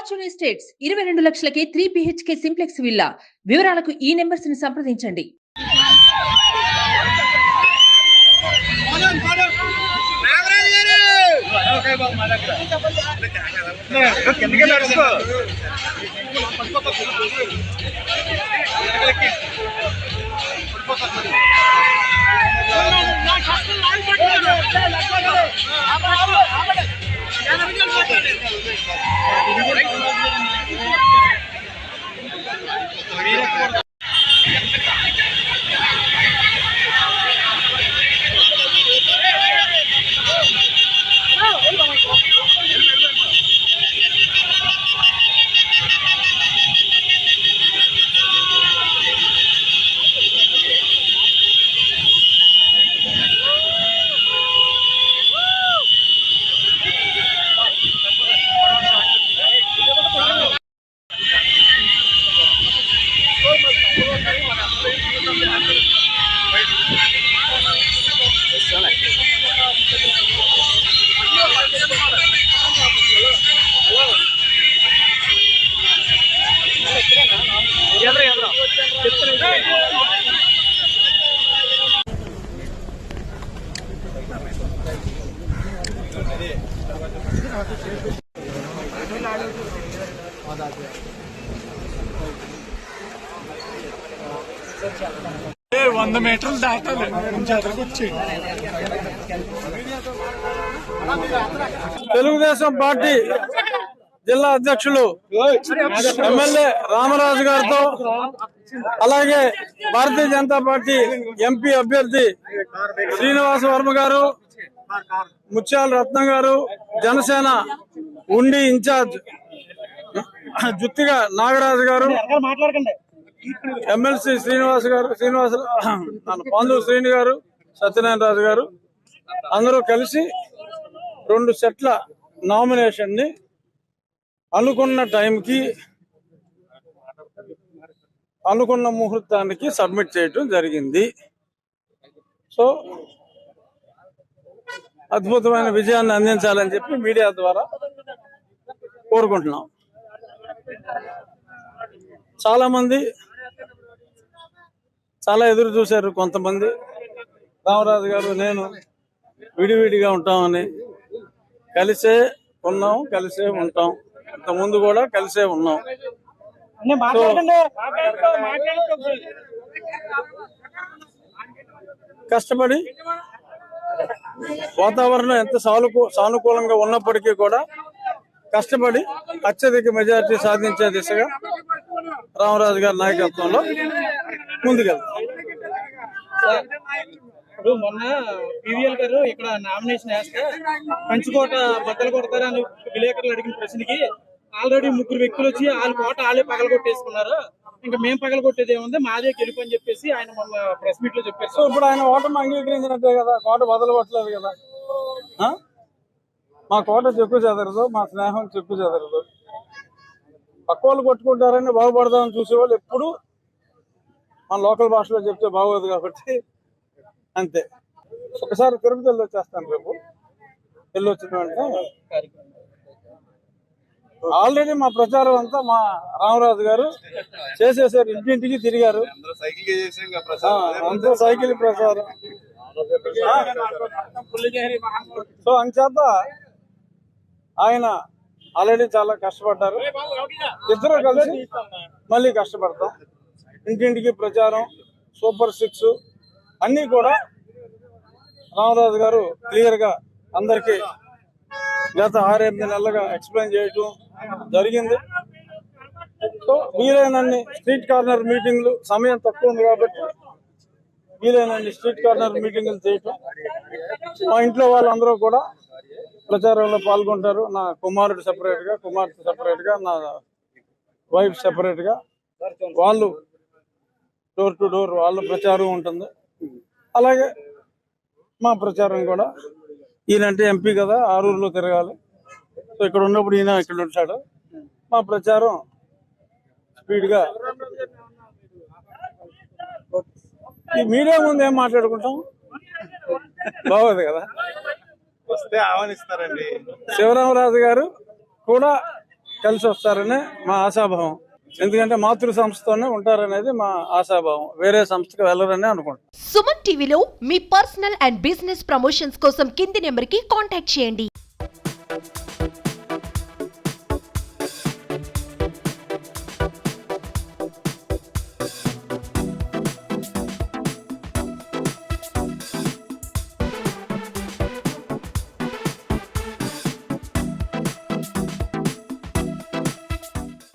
Fortune estates 22 లక్షలకే 3 BHK simplex villa. వివరాలకు ఈ numbers ని సంప్రదించండి. మీటర్లు దాటాలి వచ్చి తెలుగుదేశం పార్టీ జిల్లా అధ్యక్షులు ఎమ్మెల్యే రామరాజు గారితో అలాగే భారతీయ జనతా పార్టీ ఎంపీ అభ్యర్థి శ్రీనివాస వర్మ గారు, ముత్యాల రత్నం గారు, జనసేన ఉండి ఇన్ఛార్జ్ జుత్తిగా నాగరాజు గారు, ఎమ్మెల్సీ పాండూ శ్రీని గారు, సత్యనారాయణ రాజు గారు అందరూ కలిసి 2 సెట్ల నామినేషన్ ని అనుకున్న టైంకి అనుకున్న ముహూర్తానికి సబ్మిట్ చేయటం జరిగింది. సో అద్భుతమైన విజయాన్ని అందించాలని చెప్పి మీడియా ద్వారా కోరుకుంటున్నాం. చాలా మంది చాలా ఎదురు చూశారు. కొంతమంది రామరాజు గారు నేను విడివిడిగా ఉంటామని, కలిసే ఉన్నాం, కలిసే ఉంటాం, ఇంతకుముందు కూడా కలిసే ఉన్నాం. కష్టపడి వాతావరణం ఎంత సానుకూలంగా ఉన్నప్పటికీ కూడా కష్టపడి అత్యధిక మెజారిటీ సాధించే దిశగా రామరాజు గారి నాయకత్వంలో ముందుకెళ్తాం. ఇప్పుడు మొన్న పివిఎల్ గారు ఇక్కడ నామినేషన్ వేస్తే పంచుకోట బద్దలు కొడతారని విలేకరులు అడిగిన ప్రశ్నకి ఆల్రెడీ 3 వ్యక్తులు వచ్చి వాళ్ళ కోట వాళ్ళే పగలగొట్టేసుకున్నారు, ఇంకా మేము పగలగొట్టేది ఏముంది, మాదే గెలుపు అని చెప్పేసి ఆయన మొన్న ప్రెస్ మీట్ లో చెప్పారు. సో ఇప్పుడు ఆయన ఓటమి అంగీకరించినట్టే కదా, కోట బదలగొట్టలేదు కదా. మా కోట చెక్కు చెదరదు, మా స్నేహం చెక్కు చెదరదు. పక్క వాళ్ళు కొట్టుకుంటారని బాగుపడదామని చూసేవాళ్ళు ఎప్పుడు మన లోకల్ భాషలో చెప్తే బాగోదు కాబట్టి అంతే. ఒకసారి తిరుపతి వెళ్ళి వచ్చేస్తాను. రేపు వెళ్ళి వచ్చిన వెంటనే ఆల్రెడీ మా ప్రచారం అంతా మా రామరాజు గారు చేసేసారు, ఇంటింటికి తిరిగారు, అంతా సైకిల్ ప్రచారం. సో అంచేత ఆయన ఆల్రెడీ చాలా కష్టపడ్డారు. ఇద్దరు కలిసి మళ్ళీ కష్టపడతాం. ఇంటింటికి ప్రచారం, సూపర్ 6 అన్నీ కూడా రామరాజు గారు క్లియర్ గా అందరికి గత 6-8 నెలలుగా ఎక్స్ప్లెయిన్ చేయటం జరిగింది. సో వీలైనన్ని స్ట్రీట్ కార్నర్ మీటింగ్లు, సమయం తక్కువ ఉంది కాబట్టి వీలైనన్ని స్ట్రీట్ కార్నర్ మీటింగ్లు చేయటం. మా ఇంట్లో వాళ్ళందరూ కూడా ప్రచారంలో పాల్గొంటారు. నా కుమారుడు సెపరేట్ గా, కుమార్తె సెపరేట్ గా, నా వైఫ్ సెపరేట్ గా, వాళ్ళు డోర్ టు డోర్ వాళ్ళ ప్రచారం ఉంటుంది. అలాగే మా ప్రచారం కూడా, ఈయనంటే ఎంపీ కదా, ఆరూరులో తిరగాలి. సో ఇక్కడ ఉన్నప్పుడు ఈయన ఇక్కడ ఉంటాడు. మా ప్రచారం స్పీడ్ గా. ఈ మీడియా ముందు ఏం మాట్లాడుకుంటాం, బాగోదు కదా. వస్తే ఆహ్వానిస్తారండి. శివరామరాజు గారు కూడా కలిసి వస్తారని మా ఆశాభావం. ఎందుకంటే మాతృ సంస్థతోనే ఉంటారనేది మా ఆశాభావం, వేరే సంస్థకు వెళ్ళరని అనుకుంటాం. సుమన్ టీవీలో మీ పర్సనల్ అండ్ బిజినెస్ ప్రమోషన్స్ కోసం కింది నెంబర్కి కాంటాక్ట్ చేయండి.